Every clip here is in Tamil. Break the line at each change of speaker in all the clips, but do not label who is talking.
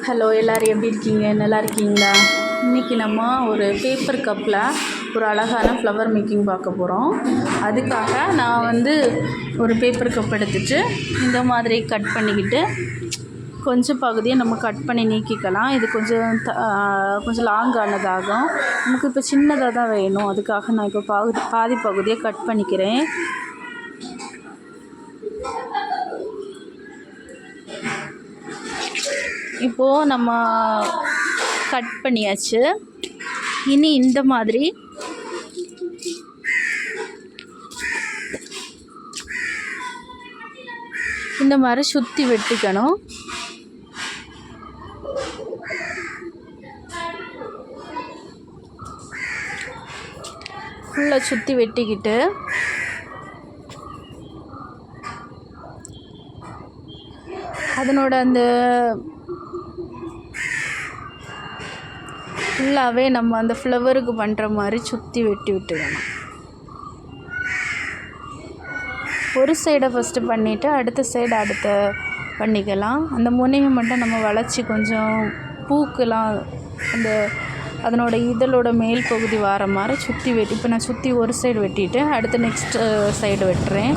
ஹலோ எல்லோரும் எப்படி இருக்கீங்க? நல்லா இருக்கீங்களா? இன்றைக்கி நம்ம ஒரு பேப்பர் கப்பில் ஒரு அழகான ஃப்ளவர் மேக்கிங் பார்க்க போகிறோம். அதுக்காக நான் ஒரு பேப்பர் கப் எடுத்துகிட்டு இந்த மாதிரி கட் பண்ணிக்கிட்டு கொஞ்சம் பகுதியை நம்ம கட் பண்ணி நீக்கிக்கலாம். இது கொஞ்சம் லாங்கானதாகும். நமக்கு இப்போ சின்னதாக தான் வேணும். அதுக்காக நான் இப்போ பாதி பகுதியை கட் பண்ணிக்கிறேன். இப்போது நம்ம கட் பண்ணியாச்சு. இனி இந்த மாதிரி சுற்றி வெட்டிக்கணும். ஃபுல்லாக சுற்றி வெட்டிக்கிட்டு அதனோட அந்த ஃபுல்லாகவே நம்ம அந்த ஃப்ளவருக்கு பண்ணுற மாதிரி சுற்றி வெட்டி விட்டுக்கணும். ஒரு சைடை ஃபஸ்ட்டு பண்ணிவிட்டு அடுத்த சைடு பண்ணிக்கலாம். அந்த முனையை மட்டும் நம்ம வளைச்சி கொஞ்சம் பூக்கெலாம் அதனோட இதழோட மேல் பகுதி வர மாதிரி சுற்றி வெட்டி, இப்போ நான் சுற்றி ஒரு சைடு வெட்டிட்டு அடுத்து நெக்ஸ்ட் சைடு வெட்டுறேன்.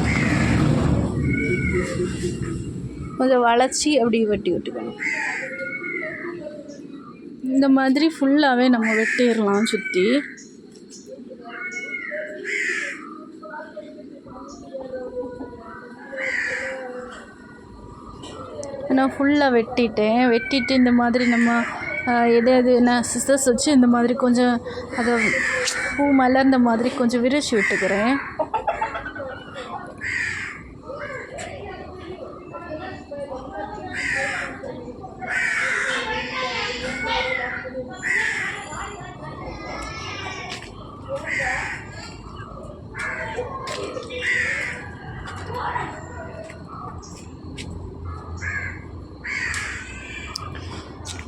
கொஞ்சம் வளைச்சி அப்படி வெட்டி விட்டுக்கணும். இந்த மாதிரி ஃபுல்லாகவே நம்ம வெட்டிடலாம் சுற்றி. நான் ஃபுல்லாக வெட்டிட்டு இந்த மாதிரி நம்ம நான் சிசர்ஸ் வச்சு இந்த மாதிரி கொஞ்சம் அதை பூ மலர்ந்த மாதிரி கொஞ்சம் விரிச்சு விட்டுக்கிறேன்.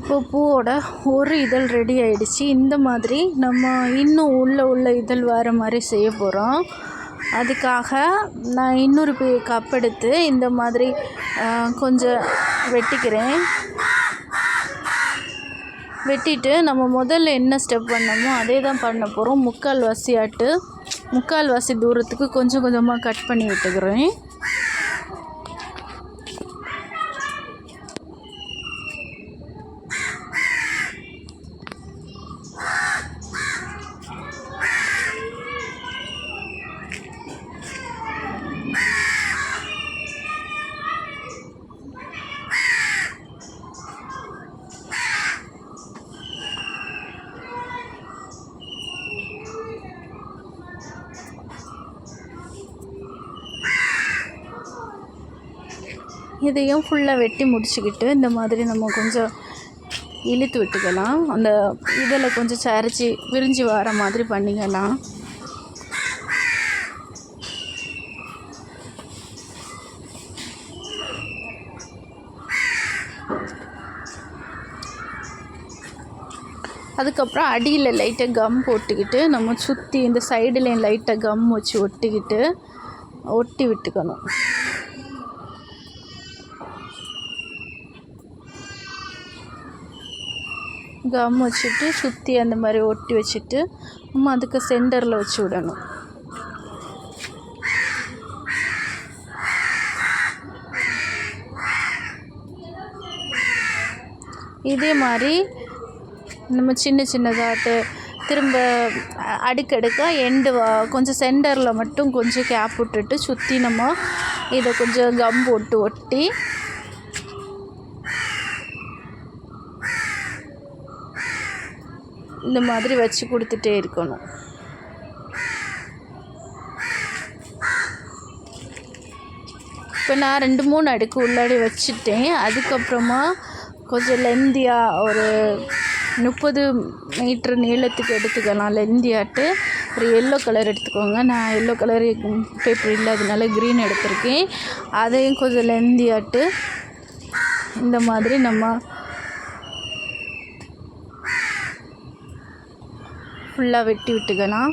இப்போ பூவோட ஒரு இதழ் ரெடி ஆகிடுச்சு. இந்த மாதிரி நம்ம இன்னும் உள்ள இதழ் வர மாதிரி செய்ய போகிறோம். அதுக்காக நான் இன்னொரு கப் எடுத்து இந்த மாதிரி கொஞ்சம் வெட்டிக்கிறேன். வெட்டிட்டு நம்ம முதல்ல என்ன ஸ்டெப் பண்ணோமோ அதே தான் பண்ண போகிறோம். முக்கால்வாசி தூரத்துக்கு கொஞ்சம் கொஞ்சமாக கட் பண்ணி விட்டுக்கிறேன். இதையும் ஃபுல்லாக வெட்டி முடிச்சுக்கிட்டு இந்த மாதிரி நம்ம கொஞ்சம் இழுத்து விட்டுக்கலாம். அந்த இதில் கொஞ்சம் சரிச்சு விரிஞ்சு வர மாதிரி பண்ணிக்கலாம். அதுக்கப்புறம் அடியில் லைட்டாக கம் போட்டுக்கிட்டு நம்ம சுற்றி இந்த சைடுலேயும் லைட்டாக கம் வச்சு ஒட்டி விட்டுக்கணும். கம் வச்சுட்டு சுற்றி அந்த மாதிரி ஒட்டி வச்சுட்டு நம்ம அதுக்கு சென்டரில் வச்சு விடணும். இதே மாதிரி நம்ம சின்னதாக திரும்ப அடுக்கடுக்காக கொஞ்சம் சென்டரில் மட்டும் கொஞ்சம் கேப் விட்டுட்டு சுற்றி நம்ம இதை கொஞ்சம் கம் போட்டு ஒட்டி இந்த மாதிரி வச்சு கொடுத்துட்டே இருக்கணும். இப்போ நான் 2-3 அடுக்கு உள்ளாடி வச்சுட்டேன். அதுக்கப்புறமா கொஞ்சம் லெந்தியாக ஒரு 30 மீட்டர் நீளத்துக்கு எடுத்துக்கலாம். லெந்தியாட்டு ஒரு எல்லோ கலர் எடுத்துக்கோங்க. நான் எல்லோ கலர் பேப்பர் இல்லாததுனால க்ரீன் எடுத்திருக்கேன். அதையும் கொஞ்சம் லெந்தியாட்டு இந்த மாதிரி நம்ம ஃபுல்லாக வெட்டி விட்டுக்கலாம்.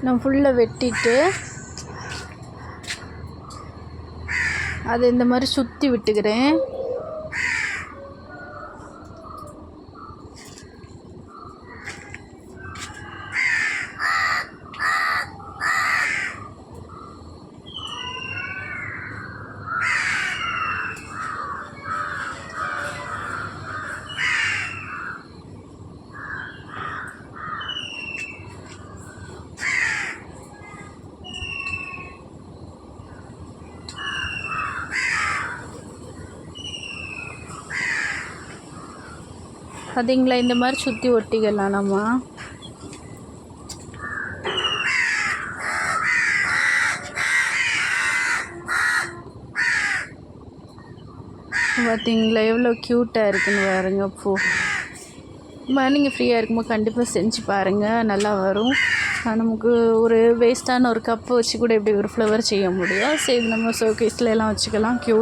நான் ஃபுல்லாக வெட்டிட்டு அதை இந்த மாதிரி சுற்றி விட்டுக்கிறேன். பார்த்தீங்களா, இந்த மாதிரி சுற்றி ஒட்டிக்கலாம் நம்ம. பார்த்தீங்களா எவ்வளோ க்யூட்டாக இருக்குன்னு பாருங்க பூ. நீங்கள் ஃப்ரீயாக இருக்கும்போது கண்டிப்பாக செஞ்சு பாருங்கள், நல்லா வரும். நமக்கு ஒரு வேஸ்ட்டான ஒரு கப்பை வச்சு கூட இப்படி ஒரு ஃப்ளவர் செய்ய முடியும். சரி, நம்ம ஷோகேஸில் எல்லாம் வச்சுக்கலாம். க்யூட்